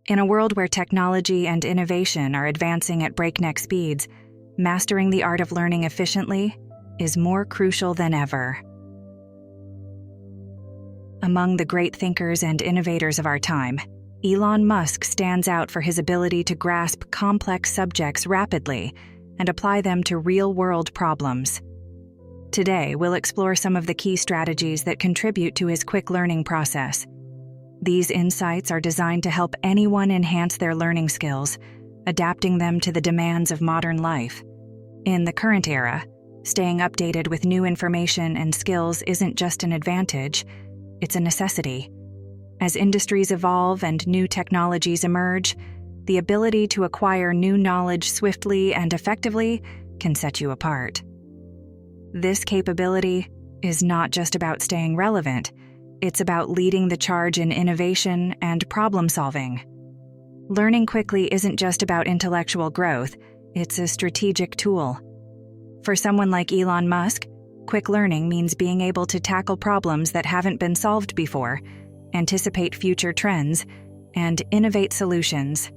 In a world where technology and innovation are advancing at breakneck speeds, mastering the art of learning efficiently is more crucial than ever. Among the great thinkers and innovators of our time, Elon Musk stands out for his ability to grasp complex subjects rapidly and apply them to real-world problems. Today, we'll explore some of the key strategies that contribute to his quick learning process. These insights are designed to help anyone enhance their learning skills, adapting them to the demands of modern life. In the current era, staying updated with new information and skills isn't just an advantage, it's a necessity. As industries evolve and new technologies emerge, the ability to acquire new knowledge swiftly and effectively can set you apart. This capability is not just about staying relevant, it's about leading the charge in innovation and problem-solving. Learning quickly isn't just about intellectual growth, it's a strategic tool. For someone like Elon Musk, quick learning means being able to tackle problems that haven't been solved before, anticipate future trends, and innovate solutions.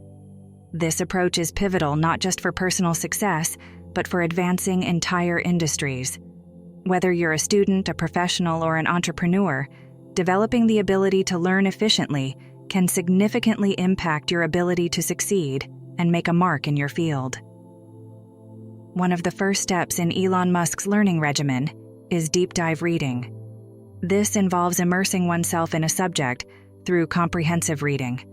This approach is pivotal not just for personal success, but for advancing entire industries. Whether you're a student, a professional, or an entrepreneur, developing the ability to learn efficiently can significantly impact your ability to succeed and make a mark in your field. One of the first steps in Elon Musk's learning regimen is deep dive reading. This involves immersing oneself in a subject through comprehensive reading,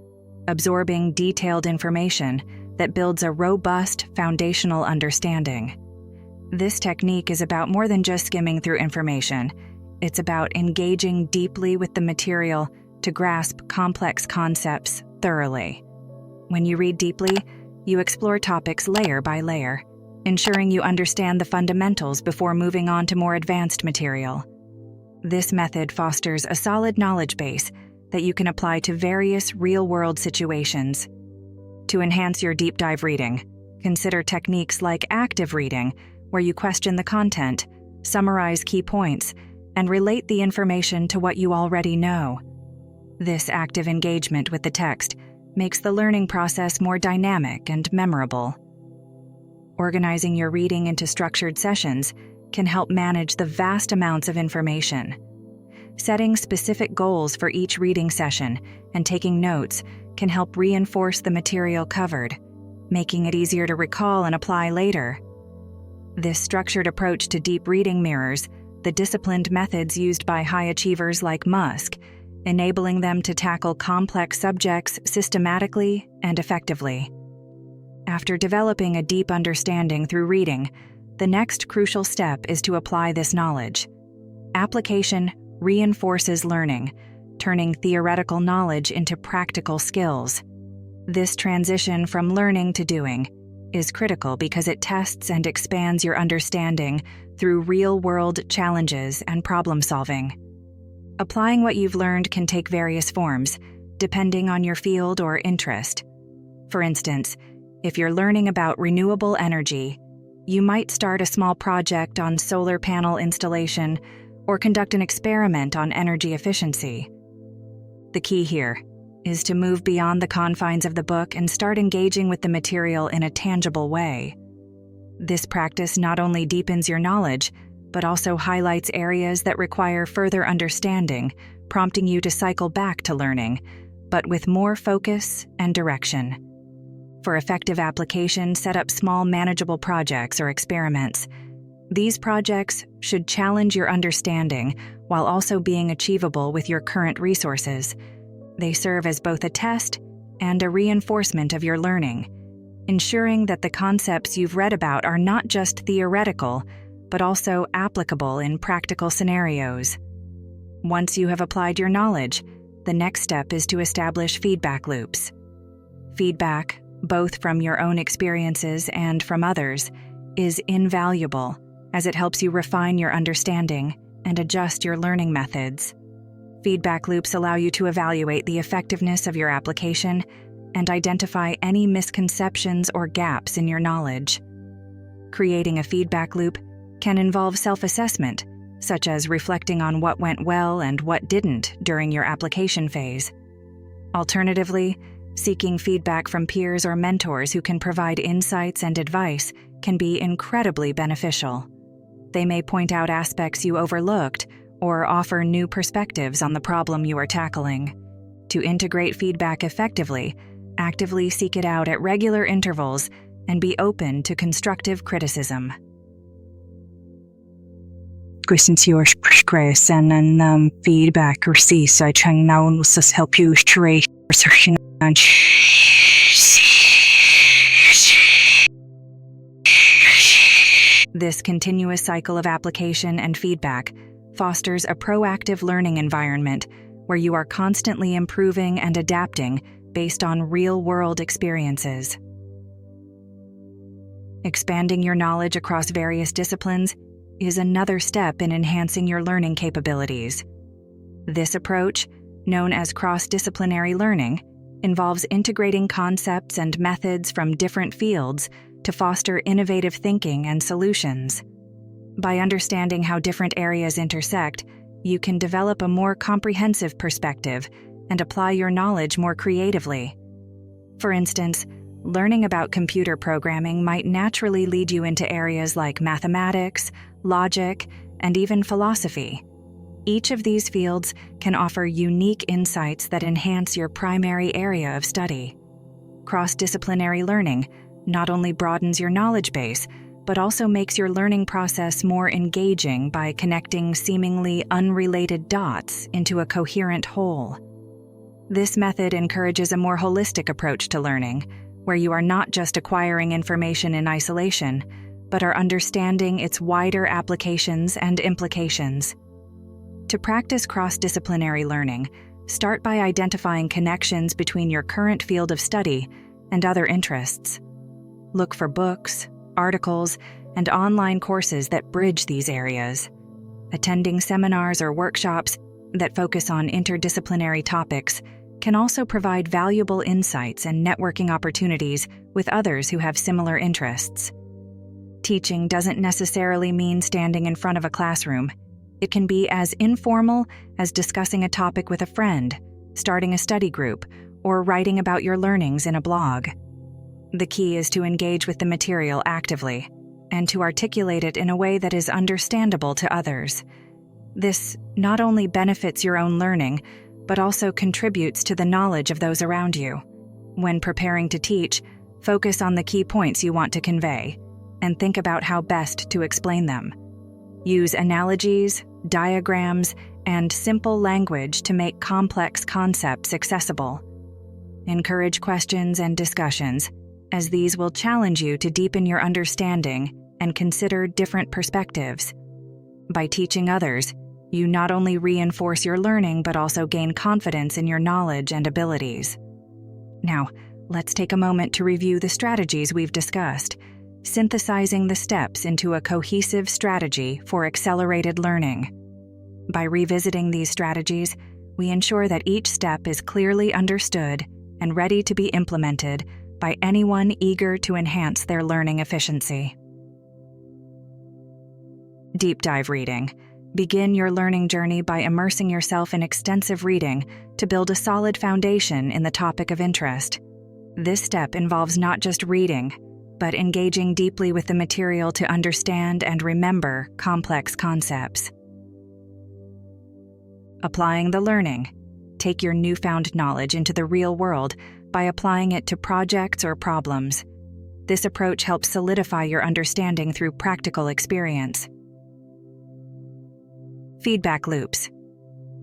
absorbing detailed information that builds a robust foundational understanding. This technique is about more than just skimming through information. It's about engaging deeply with the material to grasp complex concepts thoroughly. When you read deeply, you explore topics layer by layer, ensuring you understand the fundamentals before moving on to more advanced material. This method fosters a solid knowledge base that you can apply to various real-world situations. To enhance your deep dive reading, consider techniques like active reading, where you question the content, summarize key points, and relate the information to what you already know. This active engagement with the text makes the learning process more dynamic and memorable. Organizing your reading into structured sessions can help manage the vast amounts of information. Setting specific goals for each reading session and taking notes can help reinforce the material covered, making it easier to recall and apply later. This structured approach to deep reading mirrors the disciplined methods used by high achievers like Musk, enabling them to tackle complex subjects systematically and effectively. After developing a deep understanding through reading, the next crucial step is to apply this knowledge. Application reinforces learning, turning theoretical knowledge into practical skills. This transition from learning to doing is critical because it tests and expands your understanding through real-world challenges and problem-solving. Applying what you've learned can take various forms, depending on your field or interest. For instance, if you're learning about renewable energy, you might start a small project on solar panel installation or conduct an experiment on energy efficiency. The key here is to move beyond the confines of the book and start engaging with the material in a tangible way. This practice not only deepens your knowledge, but also highlights areas that require further understanding, prompting you to cycle back to learning, but with more focus and direction. For effective application, set up small manageable projects or experiments. These projects should challenge your understanding while also being achievable with your current resources. They serve as both a test and a reinforcement of your learning, ensuring that the concepts you've read about are not just theoretical, but also applicable in practical scenarios. Once you have applied your knowledge, the next step is to establish feedback loops. Feedback, both from your own experiences and from others, is invaluable as it helps you refine your understanding and adjust your learning methods. Feedback loops allow you to evaluate the effectiveness of your application and identify any misconceptions or gaps in your knowledge. Creating a feedback loop can involve self-assessment, such as reflecting on what went well and what didn't during your application phase. Alternatively, Seeking feedback from peers or mentors who can provide insights and advice can be incredibly beneficial. They may point out aspects you overlooked or offer new perspectives on the problem you are tackling. To integrate feedback effectively, actively seek it out at regular intervals and be open to constructive criticism. Since your progress and feedback received, so I can now help you straight researching and This continuous cycle of application and feedback fosters a proactive learning environment where you are constantly improving and adapting based on real-world experiences. Expanding your knowledge across various disciplines is another step in enhancing your learning capabilities. This approach, known as cross-disciplinary learning, involves integrating concepts and methods from different fields to foster innovative thinking and solutions. By understanding how different areas intersect, you can develop a more comprehensive perspective and apply your knowledge more creatively. For instance, learning about computer programming might naturally lead you into areas like mathematics, logic, and even philosophy. Each of these fields can offer unique insights that enhance your primary area of study. Cross-disciplinary learning not only broadens your knowledge base, but also makes your learning process more engaging by connecting seemingly unrelated dots into a coherent whole. This method encourages a more holistic approach to learning, where you are not just acquiring information in isolation, but are understanding its wider applications and implications. To practice cross-disciplinary learning, start by identifying connections between your current field of study and other interests. Look for books, articles, and online courses that bridge these areas. Attending seminars or workshops that focus on interdisciplinary topics can also provide valuable insights and networking opportunities with others who have similar interests. Teaching doesn't necessarily mean standing in front of a classroom. It can be as informal as discussing a topic with a friend, starting a study group, or writing about your learnings in a blog. The key is to engage with the material actively and to articulate it in a way that is understandable to others. This not only benefits your own learning, but also contributes to the knowledge of those around you. When preparing to teach, focus on the key points you want to convey and think about how best to explain them. Use analogies, diagrams, and simple language to make complex concepts accessible. Encourage questions and discussions, as these will challenge you to deepen your understanding and consider different perspectives. By teaching others, you not only reinforce your learning but also gain confidence in your knowledge and abilities. Now, let's take a moment to review the strategies we've discussed, synthesizing the steps into a cohesive strategy for accelerated learning. By revisiting these strategies, we ensure that each step is clearly understood and ready to be implemented by anyone eager to enhance their learning efficiency. Deep dive reading. Begin your learning journey by immersing yourself in extensive reading to build a solid foundation in the topic of interest. This step involves not just reading, but engaging deeply with the material to understand and remember complex concepts. Applying the learning. Take your newfound knowledge into the real world by applying it to projects or problems. This approach helps solidify your understanding through practical experience. Feedback loops.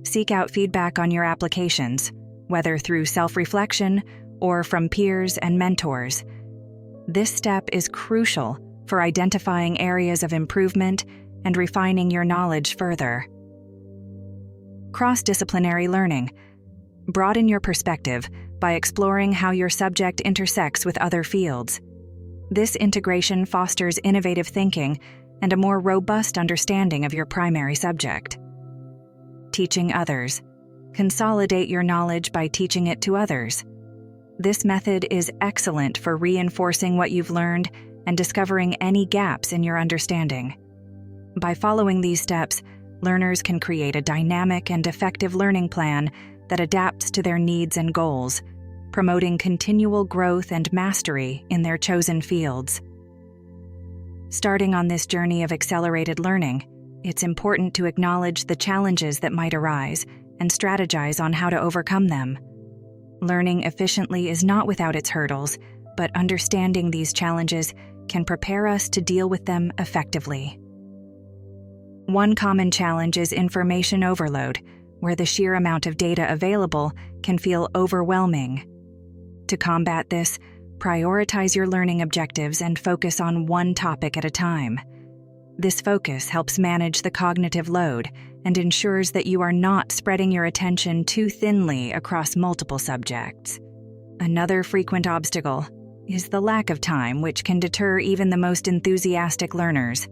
Seek out feedback on your applications, whether through self-reflection or from peers and mentors. This step is crucial for identifying areas of improvement and refining your knowledge further. Cross-disciplinary learning. Broaden your perspective by exploring how your subject intersects with other fields. This integration fosters innovative thinking and a more robust understanding of your primary subject. Teaching others. Consolidate your knowledge by teaching it to others. This method is excellent for reinforcing what you've learned and discovering any gaps in your understanding. By following these steps, learners can create a dynamic and effective learning plan that adapts to their needs and goals, promoting continual growth and mastery in their chosen fields. Starting on this journey of accelerated learning, it's important to acknowledge the challenges that might arise and strategize on how to overcome them. Learning efficiently is not without its hurdles, but understanding these challenges can prepare us to deal with them effectively. One common challenge is information overload, where the sheer amount of data available can feel overwhelming. To combat this, prioritize your learning objectives and focus on one topic at a time. This focus helps manage the cognitive load and ensures that you are not spreading your attention too thinly across multiple subjects. Another frequent obstacle is the lack of time, which can deter even the most enthusiastic learners.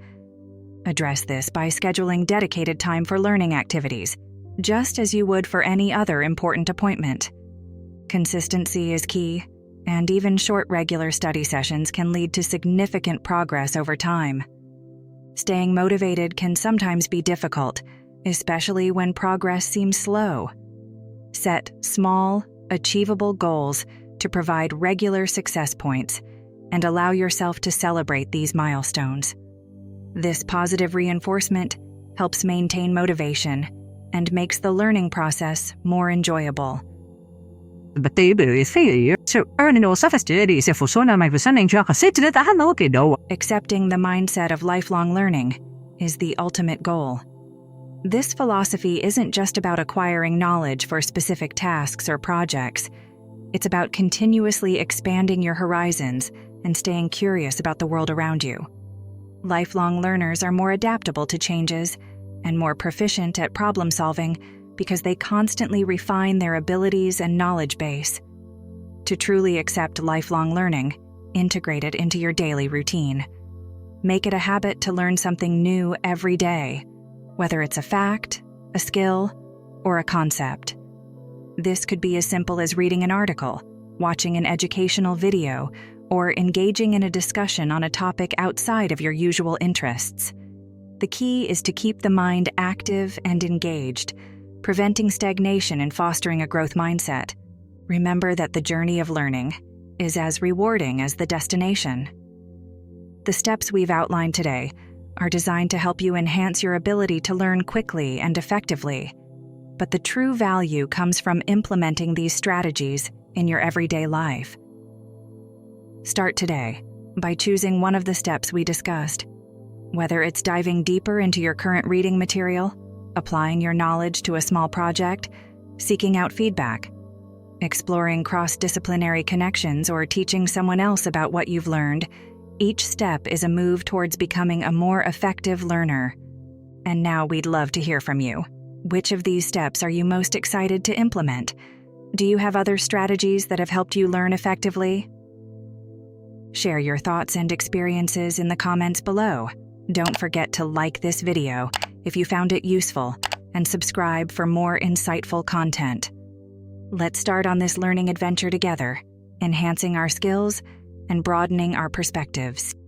Address this by scheduling dedicated time for learning activities, just as you would for any other important appointment. Consistency is key, and even short regular study sessions can lead to significant progress over time. Staying motivated can sometimes be difficult, especially when progress seems slow. Set small, achievable goals to provide regular success points and allow yourself to celebrate these milestones. This positive reinforcement helps maintain motivation and makes the learning process more enjoyable. بالتالي بالفعل earning or sophisticated for sona my presenting job sit to the hand okay no. Accepting the mindset of lifelong learning is the ultimate goal. This philosophy isn't just about acquiring knowledge for specific tasks or projects. It's about continuously expanding your horizons and staying curious about the world around you. Lifelong learners are more adaptable to changes and more proficient at problem solving because they constantly refine their abilities and knowledge base. To truly accept lifelong learning, integrate it into your daily routine. Make it a habit to learn something new every day, whether it's a fact, a skill, or a concept. This could be as simple as reading an article, watching an educational video, or engaging in a discussion on a topic outside of your usual interests. The key is to keep the mind active and engaged, preventing stagnation and fostering a growth mindset. Remember that the journey of learning is as rewarding as the destination. The steps we've outlined today are designed to help you enhance your ability to learn quickly and effectively. But the true value comes from implementing these strategies in your everyday life. Start today by choosing one of the steps we discussed. Whether it's diving deeper into your current reading material, applying your knowledge to a small project, seeking out feedback, exploring cross-disciplinary connections, or teaching someone else about what you've learned, each step is a move towards becoming a more effective learner. And now we'd love to hear from you. Which of these steps are you most excited to implement? Do you have other strategies that have helped you learn effectively? Share your thoughts and experiences in the comments below. Don't forget to like this video if you found it useful, and subscribe for more insightful content. Let's start on this learning adventure together, enhancing our skills and broadening our perspectives.